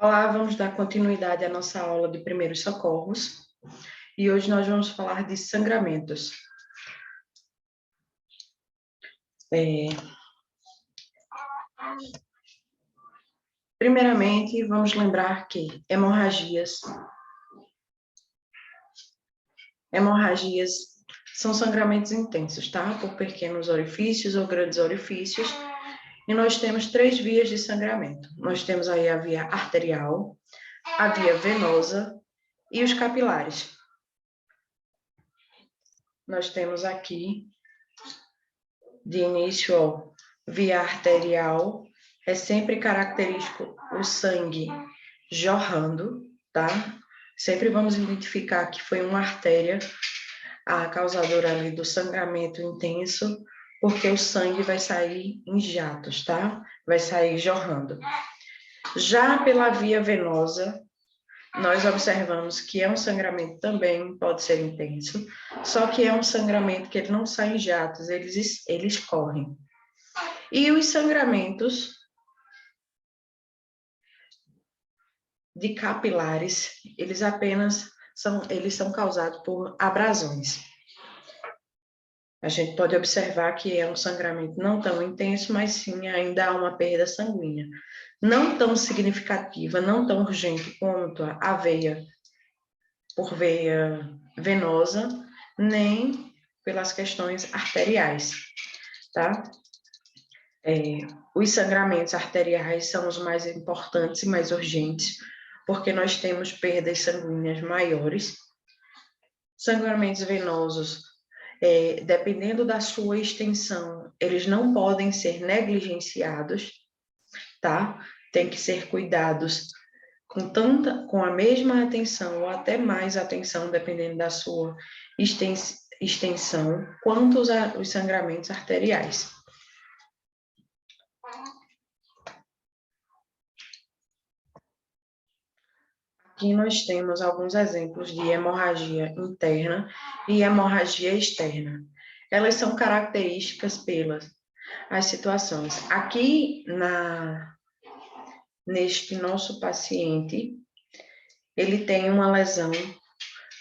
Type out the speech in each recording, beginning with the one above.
Olá, vamos dar continuidade à nossa aula de primeiros socorros e hoje nós vamos falar de sangramentos. Primeiramente, vamos lembrar que hemorragias são sangramentos intensos, tá? Por pequenos orifícios ou grandes orifícios. E nós temos três vias de sangramento. Nós temos aí a via arterial, a via venosa e os capilares. Nós temos aqui, de início, ó, via arterial, é sempre característico o sangue jorrando, tá? Sempre vamos identificar que foi uma artéria a causadora ali do sangramento intenso, porque o sangue vai sair em jatos, tá? Vai sair jorrando. Já pela via venosa, nós observamos que é um sangramento também, pode ser intenso, só que é um sangramento que ele não sai em jatos, eles correm. E os sangramentos de capilares, eles são causados por abrasões. A gente pode observar que é um sangramento não tão intenso, mas sim ainda há uma perda sanguínea. Não tão significativa, não tão urgente quanto a veia por veia venosa, nem pelas questões arteriais, tá? Os sangramentos arteriais são os mais importantes e mais urgentes, porque nós temos perdas sanguíneas maiores. Sangramentos venosos, dependendo da sua extensão, eles não podem ser negligenciados, tá? Tem que ser cuidados com a mesma atenção ou até mais atenção, dependendo da sua extensão, quanto os sangramentos arteriais. Aqui nós temos alguns exemplos de hemorragia interna e hemorragia externa. Elas são características pelas as situações. Aqui neste nosso paciente, ele tem uma lesão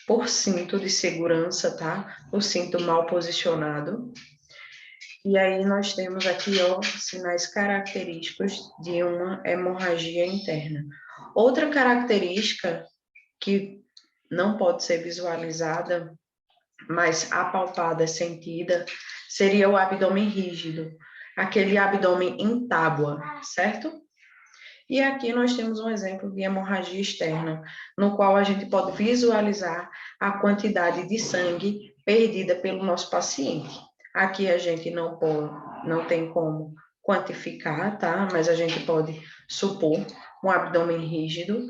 por cinto de segurança, tá? O cinto mal posicionado. E aí nós temos aqui, ó, sinais característicos de uma hemorragia interna. Outra característica que não pode ser visualizada, mas apalpada, sentida, seria o abdômen rígido, aquele abdômen em tábua, certo? E aqui nós temos um exemplo de hemorragia externa, no qual a gente pode visualizar a quantidade de sangue perdida pelo nosso paciente. Aqui a gente não tem como quantificar, tá? Mas a gente pode supor um abdômen rígido,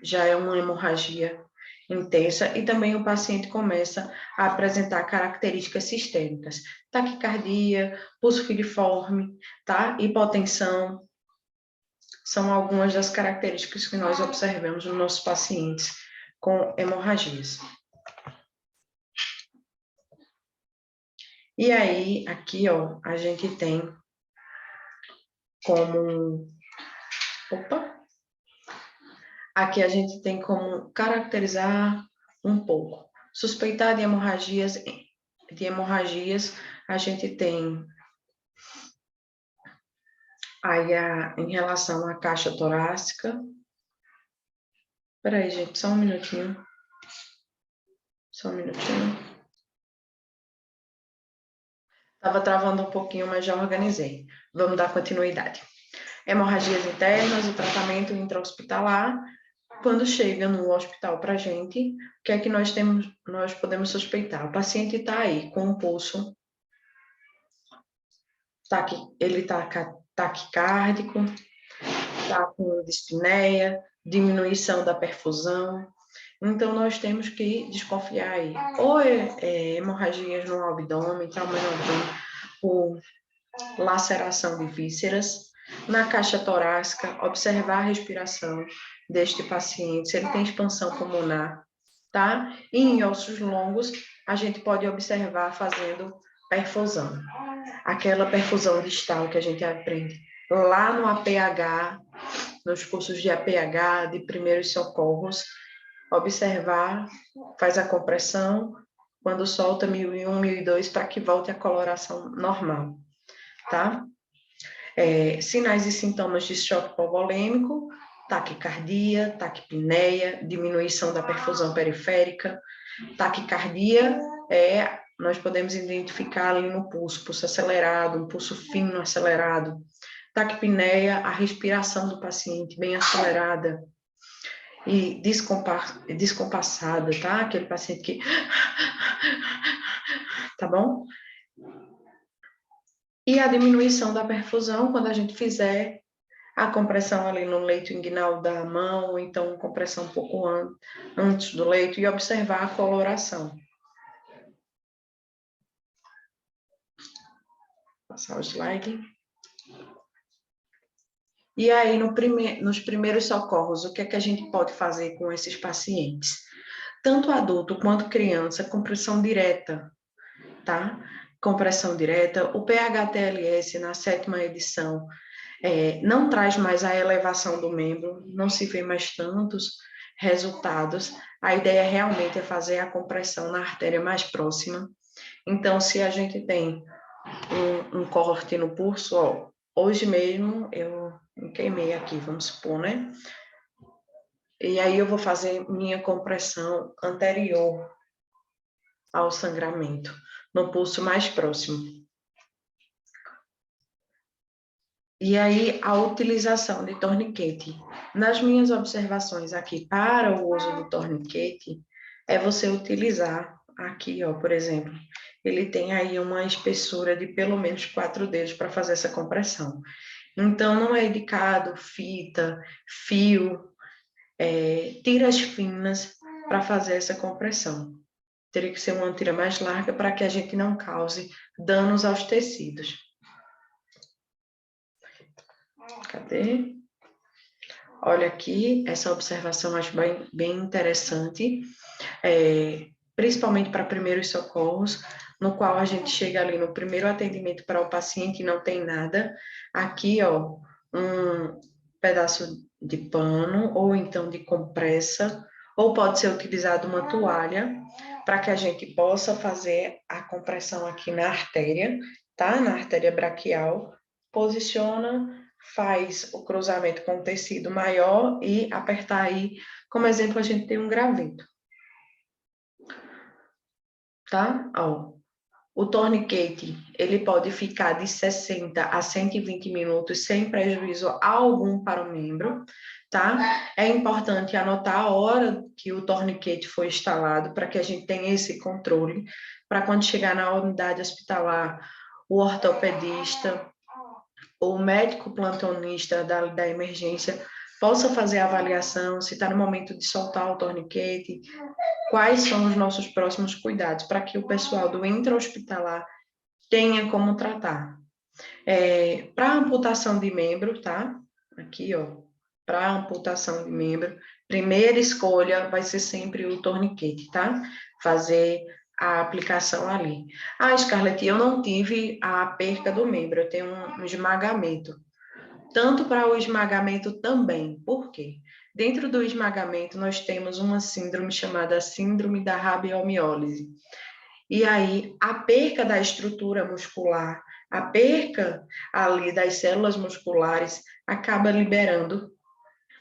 já é uma hemorragia intensa, e também o paciente começa a apresentar características sistêmicas, taquicardia, pulso filiforme, tá? Hipotensão, são algumas das características que nós observamos nos nossos pacientes com hemorragias. E aí, aqui, ó, a gente tem como... Aqui a gente tem como caracterizar um pouco. Suspeitar de hemorragias, a gente tem aí em relação à caixa torácica. Espera aí, gente, só um minutinho. Só um minutinho. Estava travando um pouquinho, mas já organizei. Vamos dar continuidade. Hemorragias internas, o tratamento intra-hospitalar. Quando chega no hospital para a gente, o que é que nós podemos suspeitar? O paciente está aí com o pulso, ele está taquicárdico, está com dispneia, diminuição da perfusão. Então, nós temos que desconfiar aí. Ou hemorragias no abdômen, trauma no abdômen, por laceração de vísceras. Na caixa torácica, observar a respiração deste paciente, se ele tem expansão pulmonar, tá? E em ossos longos, a gente pode observar fazendo perfusão. Aquela perfusão distal que a gente aprende lá no APH, nos cursos de APH, de primeiros socorros, observar, faz a compressão, quando solta 1001, 1002, para que volte à coloração normal, tá? Sinais e sintomas de choque hipovolêmico, taquicardia, taquipneia, diminuição da perfusão periférica. Taquicardia nós podemos identificar ali no pulso, pulso acelerado, um pulso fino acelerado. Taquipneia, a respiração do paciente bem acelerada e descompassada, tá? Aquele paciente que... Tá bom? E a diminuição da perfusão, quando a gente fizer a compressão ali no leito inguinal da mão, ou então compressão um pouco antes do leito, e observar a coloração. Passar o slide. E aí, nos primeiros socorros, o que é que a gente pode fazer com esses pacientes? Tanto adulto quanto criança, compressão direta, tá? Compressão direta. O PHTLS, na 7ª edição, não traz mais a elevação do membro, não se vê mais tantos resultados. A ideia realmente é fazer a compressão na artéria mais próxima. Então, se a gente tem um corte no pulso, ó, hoje mesmo eu me queimei aqui, vamos supor, né? E aí eu vou fazer minha compressão anterior ao sangramento, no pulso mais próximo. E aí, a utilização de torniquete. Nas minhas observações aqui para o uso do torniquete, é você utilizar aqui, ó, por exemplo, ele tem aí uma espessura de pelo menos 4 dedos para fazer essa compressão. Então, não é indicado fita, fio, tiras finas para fazer essa compressão. Teria que ser uma tira mais larga para que a gente não cause danos aos tecidos. Cadê? Olha aqui, essa observação eu acho bem interessante, principalmente para primeiros socorros, no qual a gente chega ali no primeiro atendimento para o paciente e não tem nada. Aqui, ó, um pedaço de pano, ou então de compressa, ou pode ser utilizado uma toalha, para que a gente possa fazer a compressão aqui na artéria, tá? Na artéria braquial, posiciona, faz o cruzamento com o tecido maior e apertar aí, como exemplo, a gente tem um graveto. Tá? Ó, o torniquete, ele pode ficar de 60 a 120 minutos sem prejuízo algum para o membro, tá? É importante anotar a hora que o torniquete foi instalado para que a gente tenha esse controle, para quando chegar na unidade hospitalar, o ortopedista, o médico plantonista da emergência possa fazer a avaliação, se está no momento de soltar o torniquete, quais são os nossos próximos cuidados, para que o pessoal do intra-hospitalar tenha como tratar. Para amputação de membro, tá? Aqui, ó, para amputação de membro, primeira escolha vai ser sempre o torniquete, tá? Fazer a aplicação ali. Ah, Scarlett, eu não tive a perca do membro, eu tenho um esmagamento. Tanto para o esmagamento também. Por quê? Dentro do esmagamento, nós temos uma síndrome chamada síndrome da rabiomiólise. E aí, a perca da estrutura muscular, a perca ali das células musculares, acaba liberando.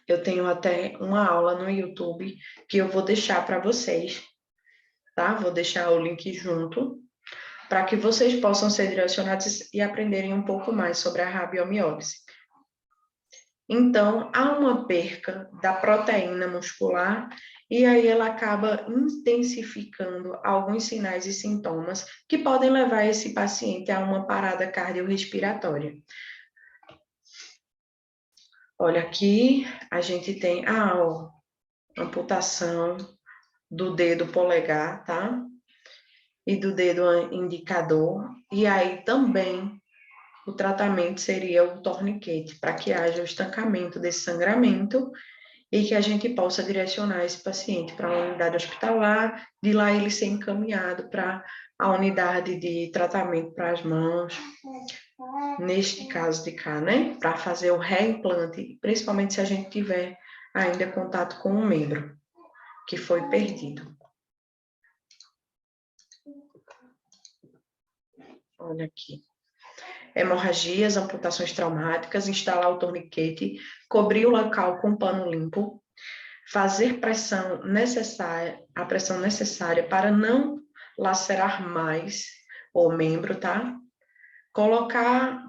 Eu tenho até uma aula no YouTube que eu vou deixar para vocês, tá? Vou deixar o link junto, para que vocês possam ser direcionados e aprenderem um pouco mais sobre a rabiomiólise. Então, há uma perca da proteína muscular e aí ela acaba intensificando alguns sinais e sintomas que podem levar esse paciente a uma parada cardiorrespiratória. Olha aqui, a gente tem a amputação do dedo polegar, tá? E do dedo indicador. E aí também o tratamento seria o torniquete, para que haja o estancamento desse sangramento e que a gente possa direcionar esse paciente para a unidade hospitalar, de lá ele ser encaminhado para a unidade de tratamento para as mãos, neste caso de cá, né? Para fazer o reimplante, principalmente se a gente tiver ainda contato com um membro que foi perdido. Olha aqui. Hemorragias, amputações traumáticas, instalar o torniquete, cobrir o local com pano limpo, fazer a pressão necessária para não lacerar mais o membro, tá? Colocar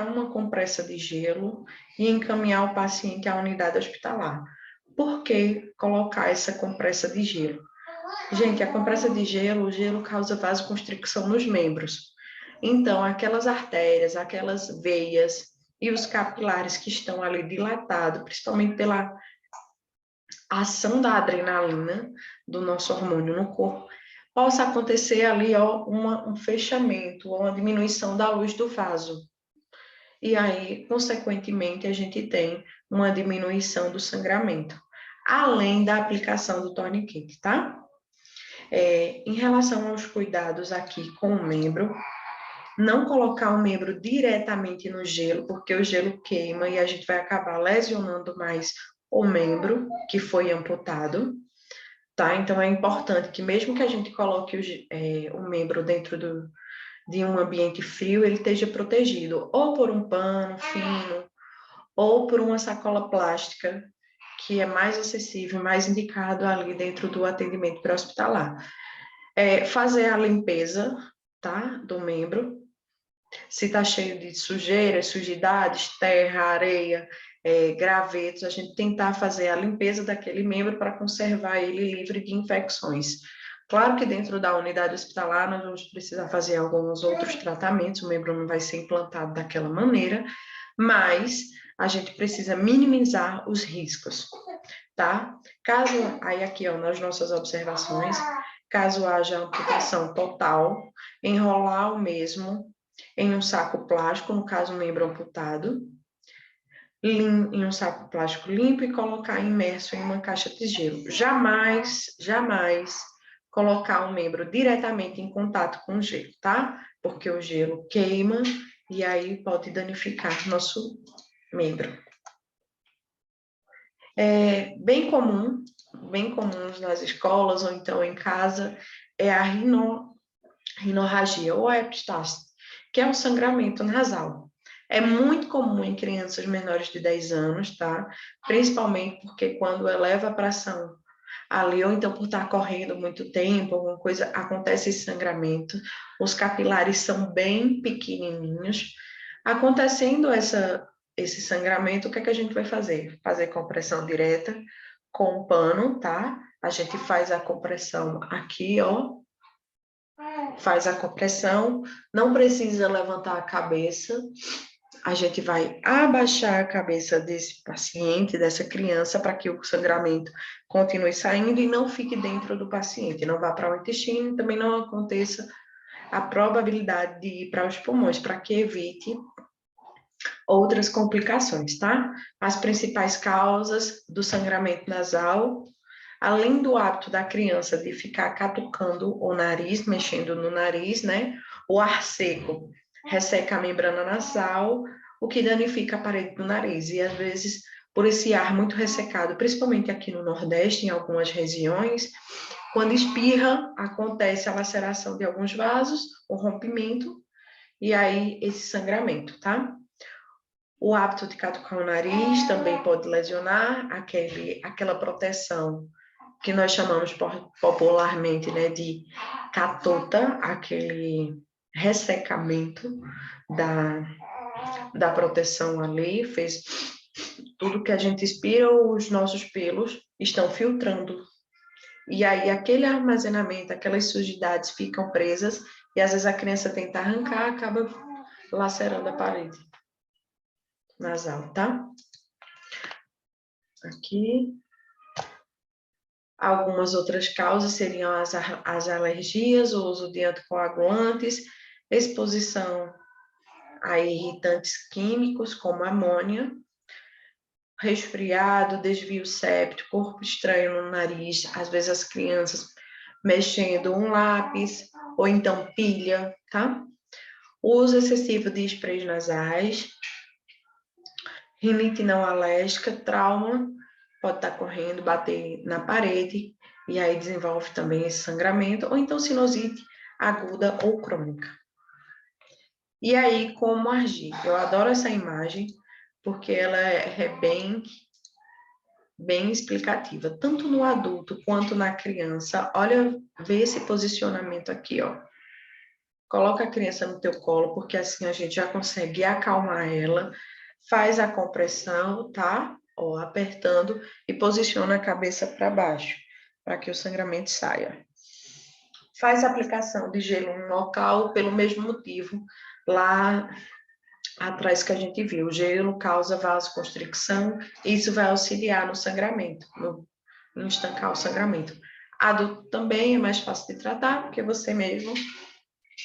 uma compressa de gelo e encaminhar o paciente à unidade hospitalar. Por que colocar essa compressa de gelo? Gente, a compressa de gelo, o gelo causa vasoconstricção nos membros. Então, aquelas artérias, aquelas veias e os capilares que estão ali dilatados, principalmente pela ação da adrenalina, do nosso hormônio no corpo, possa acontecer ali, ó, um fechamento, ou uma diminuição da luz do vaso. E aí, consequentemente, a gente tem uma diminuição do sangramento, além da aplicação do torniquete, tá? Em relação aos cuidados aqui com o membro, não colocar o membro diretamente no gelo, porque o gelo queima e a gente vai acabar lesionando mais o membro que foi amputado, tá? Então, é importante que mesmo que a gente coloque o membro dentro de um ambiente frio, ele esteja protegido, ou por um pano fino, ou por uma sacola plástica, que é mais acessível, mais indicado ali dentro do atendimento pré-hospitalar. Fazer a limpeza, tá, do membro. Se está cheio de sujeira, sujidades, terra, areia, gravetos, a gente tentar fazer a limpeza daquele membro para conservar ele livre de infecções. Claro que dentro da unidade hospitalar nós vamos precisar fazer alguns outros tratamentos, o membro não vai ser implantado daquela maneira, mas a gente precisa minimizar os riscos, tá? Aí aqui, ó, nas nossas observações, caso haja amputação total, enrolar o mesmo em um saco plástico, no caso, um membro amputado, em um saco plástico limpo e colocar imerso em uma caixa de gelo. Jamais, jamais colocar o membro diretamente em contato com o gelo, tá? Porque o gelo queima e aí pode danificar nosso membro. Bem comum nas escolas ou então em casa, é a rinorragia ou a epistaxe, que é um sangramento nasal. É muito comum em crianças menores de 10 anos, tá? Principalmente porque quando eleva a pressão ali, ou então por estar correndo muito tempo, alguma coisa, acontece esse sangramento. Os capilares são bem pequenininhos. Acontecendo esse sangramento, o que é que a gente vai fazer? Fazer compressão direta com o pano, tá? A gente faz a compressão aqui, ó. Faz a compressão, não precisa levantar a cabeça. A gente vai abaixar a cabeça desse paciente, dessa criança, para que o sangramento continue saindo e não fique dentro do paciente, não vá para o intestino, também não aconteça a probabilidade de ir para os pulmões, para que evite outras complicações, tá? As principais causas do sangramento nasal, além do hábito da criança de ficar catucando o nariz, mexendo no nariz, né? O ar seco resseca a membrana nasal, o que danifica a parede do nariz. E às vezes, por esse ar muito ressecado, principalmente aqui no Nordeste, em algumas regiões, quando espirra, acontece a laceração de alguns vasos, o rompimento, e aí esse sangramento, tá? O hábito de catucar o nariz também pode lesionar aquela proteção que nós chamamos popularmente, né, de catota, aquele ressecamento da proteção ali, fez tudo que a gente expira, os nossos pelos estão filtrando. E aí aquele armazenamento, aquelas sujidades ficam presas e às vezes a criança tenta arrancar, acaba lacerando a parede nasal, tá? Aqui. Algumas outras causas seriam as alergias, o uso de anticoagulantes, exposição a irritantes químicos, como amônia, resfriado, desvio séptico, corpo estranho no nariz, às vezes as crianças mexendo um lápis, ou então pilha, tá? O uso excessivo de sprays nasais, rinite não alérgica, trauma, pode estar correndo, bater na parede, e aí desenvolve também esse sangramento, ou então sinusite aguda ou crônica. E aí, como agir? Eu adoro essa imagem, porque ela é bem explicativa, tanto no adulto quanto na criança. Olha, vê esse posicionamento aqui, ó. Coloca a criança no teu colo, porque assim a gente já consegue acalmar ela, faz a compressão, tá? Ó, apertando e posiciona a cabeça para baixo, para que o sangramento saia. Faz a aplicação de gelo no local pelo mesmo motivo, lá atrás que a gente viu. O gelo causa vasoconstricção, e isso vai auxiliar no sangramento, no estancar o sangramento. Adulto também é mais fácil de tratar, porque você mesmo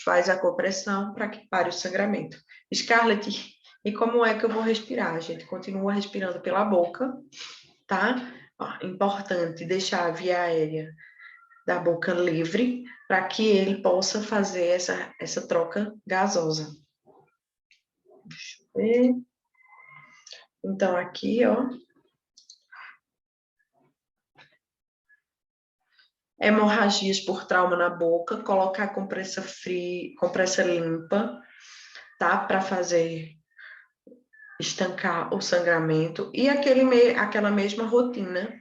faz a compressão para que pare o sangramento. Scarlett, e como é que eu vou respirar? A gente continua respirando pela boca, tá? Ó, importante deixar a via aérea da boca livre para que ele possa fazer essa troca gasosa. Deixa eu ver. Então, aqui, ó. Hemorragias por trauma na boca, colocar compressa fria, compressa limpa, tá? Para fazer estancar o sangramento e aquela mesma rotina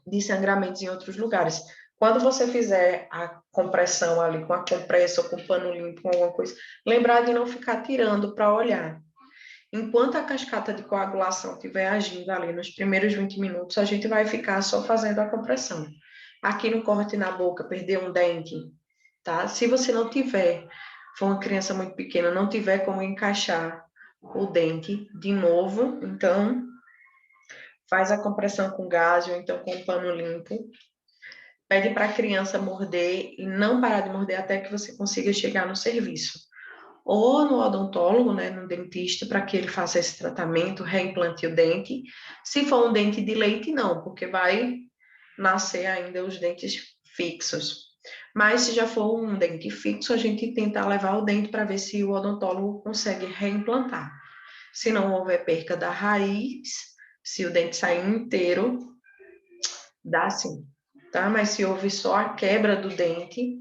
de sangramentos em outros lugares. Quando você fizer a compressão ali com a compressa ou com pano limpo, com alguma coisa, lembrar de não ficar tirando para olhar. Enquanto a cascata de coagulação estiver agindo ali nos primeiros 20 minutos, a gente vai ficar só fazendo a compressão. Aqui no corte na boca, perder um dente, tá? Se você não tiver, for uma criança muito pequena, não tiver como encaixar o dente de novo, então faz a compressão com gás ou então com um pano limpo. Pede para a criança morder e não parar de morder até que você consiga chegar no serviço. Ou no odontólogo, né, no dentista, para que ele faça esse tratamento, reimplante o dente. Se for um dente de leite, não, porque vai nascer ainda os dentes fixos. Mas se já for um dente fixo, a gente tenta levar o dente para ver se o odontólogo consegue reimplantar. Se não houver perca da raiz, se o dente sair inteiro, dá sim, tá? Mas se houve só a quebra do dente,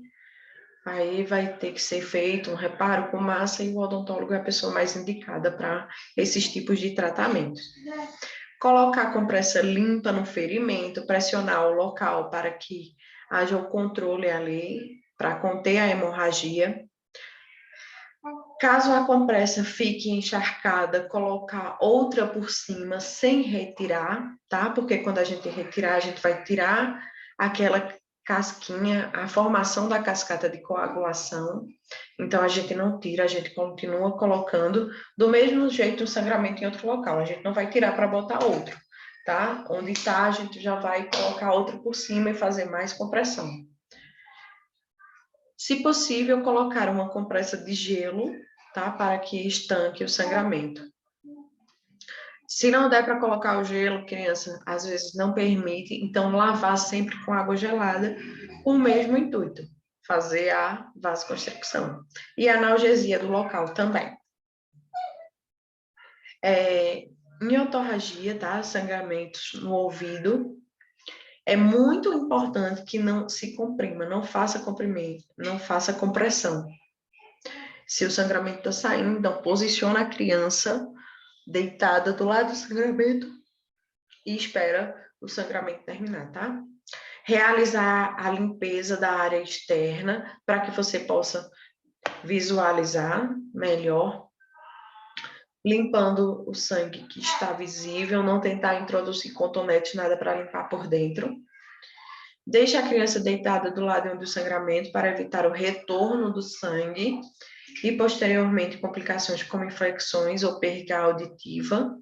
aí vai ter que ser feito um reparo com massa e o odontólogo é a pessoa mais indicada para esses tipos de tratamentos. Colocar a compressa limpa no ferimento, pressionar o local para que haja o controle ali, para conter a hemorragia. Caso a compressa fique encharcada, colocar outra por cima sem retirar, tá? Porque quando a gente retirar, a gente vai tirar aquela casquinha, a formação da cascata de coagulação. Então, a gente não tira, a gente continua colocando do mesmo jeito o sangramento em outro local. A gente não vai tirar para botar outro, tá? Onde está, a gente já vai colocar outro por cima e fazer mais compressão. Se possível, colocar uma compressa de gelo, tá? Para que estanque o sangramento. Se não der para colocar o gelo, criança, às vezes não permite, então lavar sempre com água gelada, com o mesmo intuito, fazer a vasoconstricção. E a analgesia do local também. Em otorragia, tá? Sangramentos no ouvido, é muito importante que não se comprima, não faça comprimento, não faça compressão. Se o sangramento está saindo, então posiciona a criança deitada do lado do sangramento e espera o sangramento terminar, tá? Realizar a limpeza da área externa para que você possa visualizar melhor, limpando o sangue que está visível, não tentar introduzir cotonete, nada para limpar por dentro. Deixe a criança deitada do lado onde o sangramento para evitar o retorno do sangue e, posteriormente, complicações como infecções ou perda auditiva.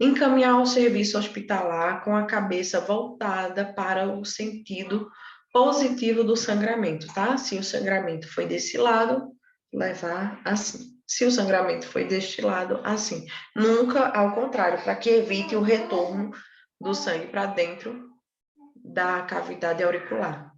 Encaminhar ao serviço hospitalar com a cabeça voltada para o sentido positivo do sangramento, tá? Se o sangramento foi desse lado, levar assim. Se o sangramento foi deste lado, assim. Nunca ao contrário, para que evite o retorno do sangue para dentro da cavidade auricular.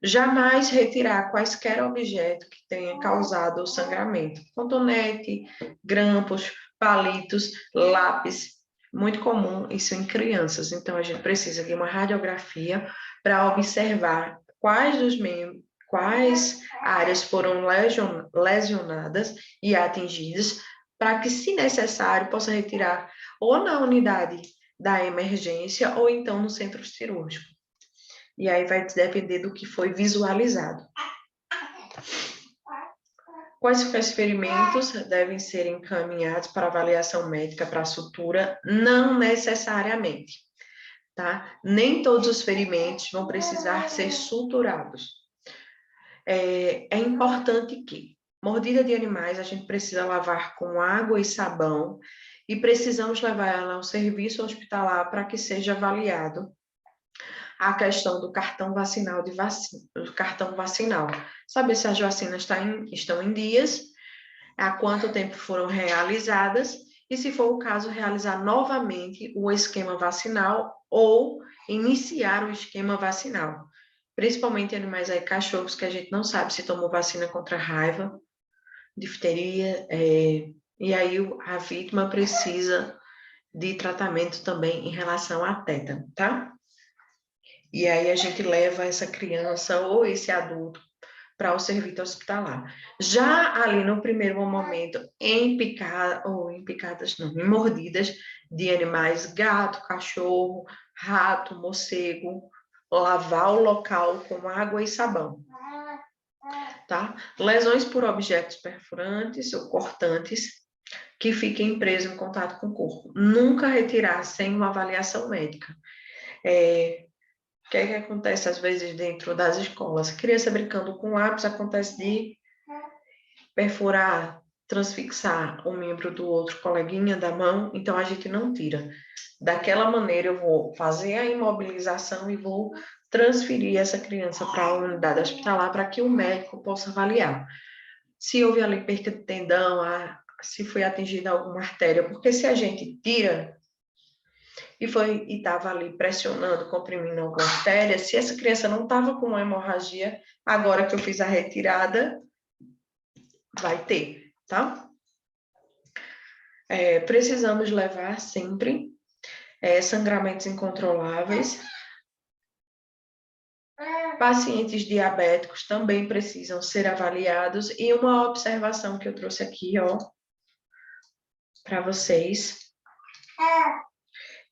Jamais retirar quaisquer objetos que tenha causado o sangramento. Cotonete, grampos, palitos, lápis. Muito comum isso em crianças. Então, a gente precisa de uma radiografia para observar quais áreas foram lesionadas e atingidas, para que, se necessário, possa retirar ou na unidade da emergência ou então no centro cirúrgico. E aí vai depender do que foi visualizado. Quais ferimentos devem ser encaminhados para avaliação médica para sutura? Não necessariamente, tá? Nem todos os ferimentos vão precisar ser suturados. É importante que mordida de animais a gente precisa lavar com água e sabão e precisamos levar ela ao serviço hospitalar para que seja avaliado a questão do cartão vacinal Saber se as vacinas estão em dias, há quanto tempo foram realizadas, e se for o caso, realizar novamente o esquema vacinal ou iniciar o esquema vacinal. Principalmente animais aí, cachorros, que a gente não sabe se tomou vacina contra raiva, difteria, e aí a vítima precisa de tratamento também em relação à tétano, tá? E aí a gente leva essa criança ou esse adulto para o serviço hospitalar. Já ali no primeiro momento, em mordidas de animais, gato, cachorro, rato, morcego, lavar o local com água e sabão. Tá? Lesões por objetos perfurantes ou cortantes que fiquem presos em contato com o corpo. Nunca retirar sem uma avaliação médica. O que é que acontece às vezes dentro das escolas? Criança brincando com lápis, acontece de perfurar, transfixar um membro do outro coleguinha da mão, então a gente não tira. Daquela maneira eu vou fazer a imobilização e vou transferir essa criança para a unidade hospitalar para que o médico possa avaliar. Se houve ali perca de tendão, se foi atingida alguma artéria, porque se a gente tira e estava ali pressionando, comprimindo alguma artéria, se essa criança não estava com uma hemorragia, agora que eu fiz a retirada, vai ter, tá? Precisamos levar sempre sangramentos incontroláveis. Pacientes diabéticos também precisam ser avaliados. E uma observação que eu trouxe aqui, ó, para vocês,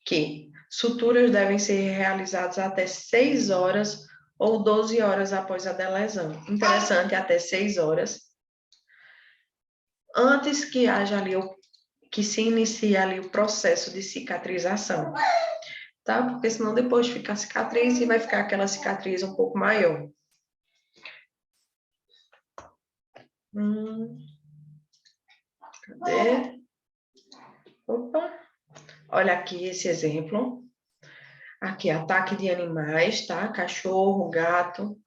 que suturas devem ser realizadas até 6 horas ou 12 horas após a lesão. Interessante, até 6 horas. Antes que haja ali que se inicie ali o processo de cicatrização, tá? Porque senão depois fica a cicatriz e vai ficar aquela cicatriz um pouco maior. Cadê? Opa! Olha aqui esse exemplo. Aqui, ataque de animais, tá? Cachorro, gato.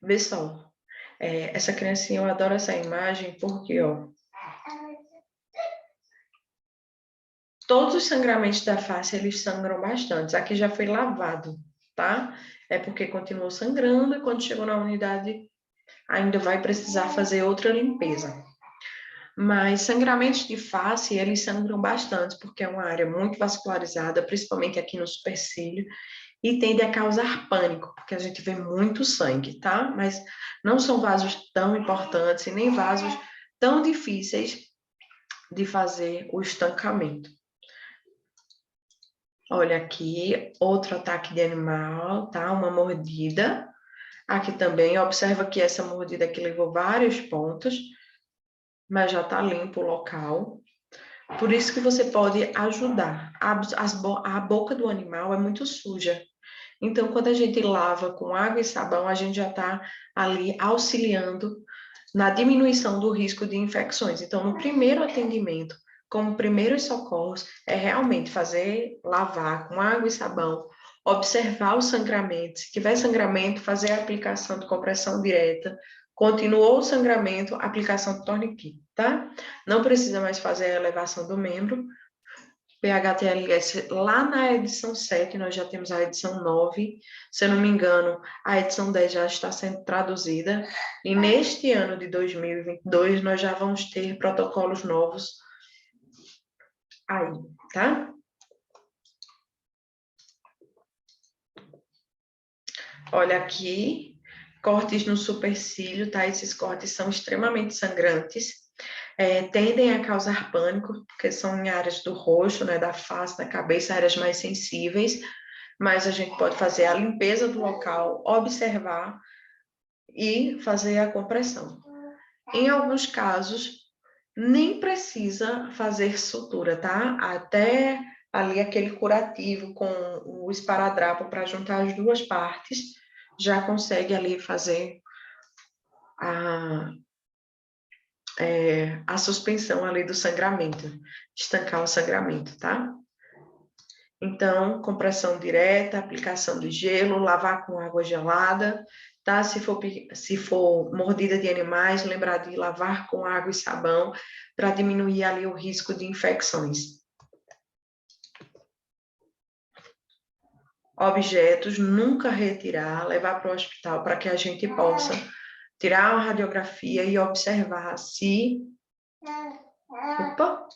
Vê só. Essa criancinha, eu adoro essa imagem porque, ó, todos os sangramentos da face, eles sangram bastante. Aqui já foi lavado, tá? É porque continuou sangrando e quando chegou na unidade, ainda vai precisar fazer outra limpeza. Mas sangramentos de face, eles sangram bastante, porque é uma área muito vascularizada, principalmente aqui no supercílio, e tende a causar pânico, porque a gente vê muito sangue, tá? Mas não são vasos tão importantes e nem vasos tão difíceis de fazer o estancamento. Olha aqui, outro ataque de animal, tá? Uma mordida. Aqui também, observa que essa mordida aqui levou vários pontos, mas já tá limpo o local. Por isso que você pode ajudar. A boca do animal é muito suja. Então, quando a gente lava com água e sabão, a gente já tá ali auxiliando na diminuição do risco de infecções. Então, no primeiro atendimento, como primeiros socorros, é realmente lavar com água e sabão, observar o sangramento. Se tiver sangramento, fazer a aplicação de compressão direta. Continuou o sangramento, aplicação de torniquete, tá? Não precisa mais fazer a elevação do membro, PHTLS, lá na edição 7, nós já temos a edição 9, se eu não me engano, a edição 10 já está sendo traduzida, e neste ano de 2022, nós já vamos ter protocolos novos aí, tá? Olha aqui, cortes no supercílio, tá? Esses cortes são extremamente sangrantes, tendem a causar pânico, porque são em áreas do rosto, né, da face, da cabeça, áreas mais sensíveis, mas a gente pode fazer a limpeza do local, observar e fazer a compressão. Em alguns casos, nem precisa fazer sutura, tá? Até ali aquele curativo com o esparadrapo para juntar as duas partes, já consegue ali fazer a suspensão ali do sangramento, estancar o sangramento, tá? Então, compressão direta, aplicação de gelo, lavar com água gelada, tá? Se for mordida de animais, lembrar de lavar com água e sabão para diminuir ali o risco de infecções. Objetos, nunca retirar, levar para o hospital para que a gente possa tirar uma radiografia e observar se... Opa!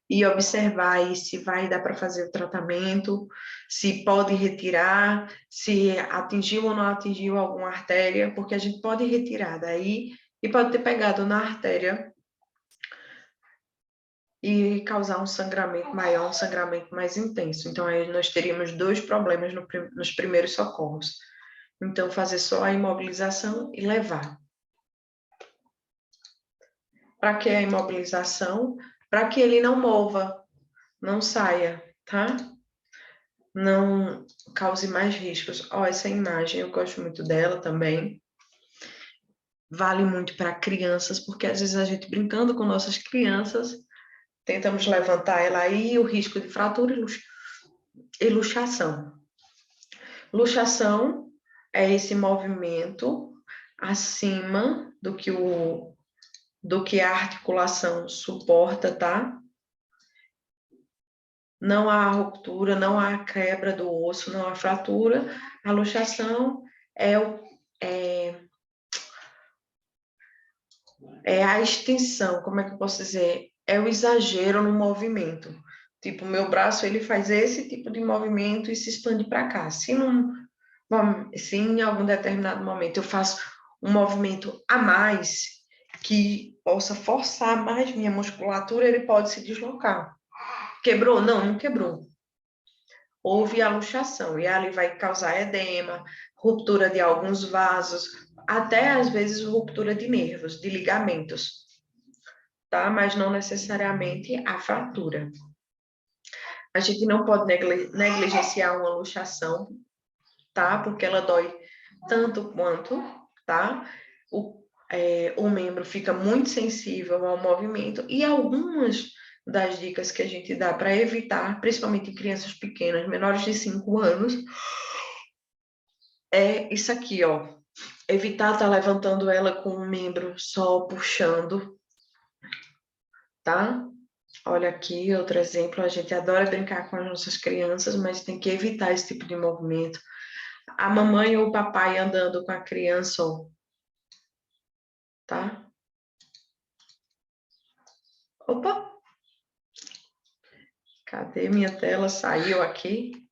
E observar aí se vai dar para fazer o tratamento, se pode retirar, se atingiu ou não atingiu alguma artéria, porque a gente pode retirar daí e pode ter pegado na artéria e causar um sangramento maior, um sangramento mais intenso. Então, aí nós teríamos dois problemas nos primeiros socorros. Então, fazer só a imobilização e levar. Para que a imobilização? Para que ele não mova, não saia, tá? Não cause mais riscos. Ó, essa imagem, eu gosto muito dela também. Vale muito para crianças, porque às vezes a gente brincando com nossas crianças, tentamos levantar ela aí, o risco de fratura e luxação. Luxação é esse movimento acima do que a articulação suporta, tá? Não há ruptura, não há quebra do osso, não há fratura. A luxação é a extensão, como é que eu posso dizer? É o exagero no movimento. Tipo, meu braço, ele faz esse tipo de movimento e se expande para cá. Se em algum determinado momento eu faço um movimento a mais, que possa forçar mais minha musculatura, ele pode se deslocar. Quebrou? Não, não quebrou. Houve a luxação, e ali vai causar edema, ruptura de alguns vasos, até às vezes ruptura de nervos, de ligamentos, tá? Mas não necessariamente a fratura. A gente não pode negligenciar uma luxação, tá? Porque ela dói tanto quanto, tá? O membro fica muito sensível ao movimento, e algumas das dicas que a gente dá para evitar, principalmente em crianças pequenas, menores de 5 anos, é isso aqui, ó. Evitar estar levantando ela com o membro só puxando, tá? Olha aqui, outro exemplo, a gente adora brincar com as nossas crianças, mas tem que evitar esse tipo de movimento. A mamãe ou o papai andando com a criança, ó, tá? Opa! Cadê minha tela? Saiu aqui.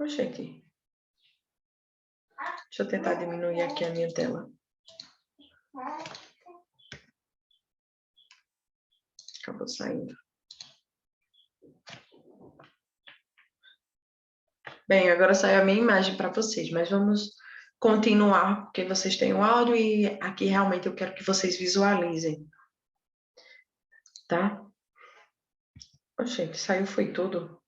Gente, deixa eu tentar diminuir aqui a minha tela. Acabou saindo. Bem, agora saiu a minha imagem para vocês, mas vamos continuar, porque vocês têm o áudio e aqui realmente eu quero que vocês visualizem. Tá? Gente, saiu, foi tudo.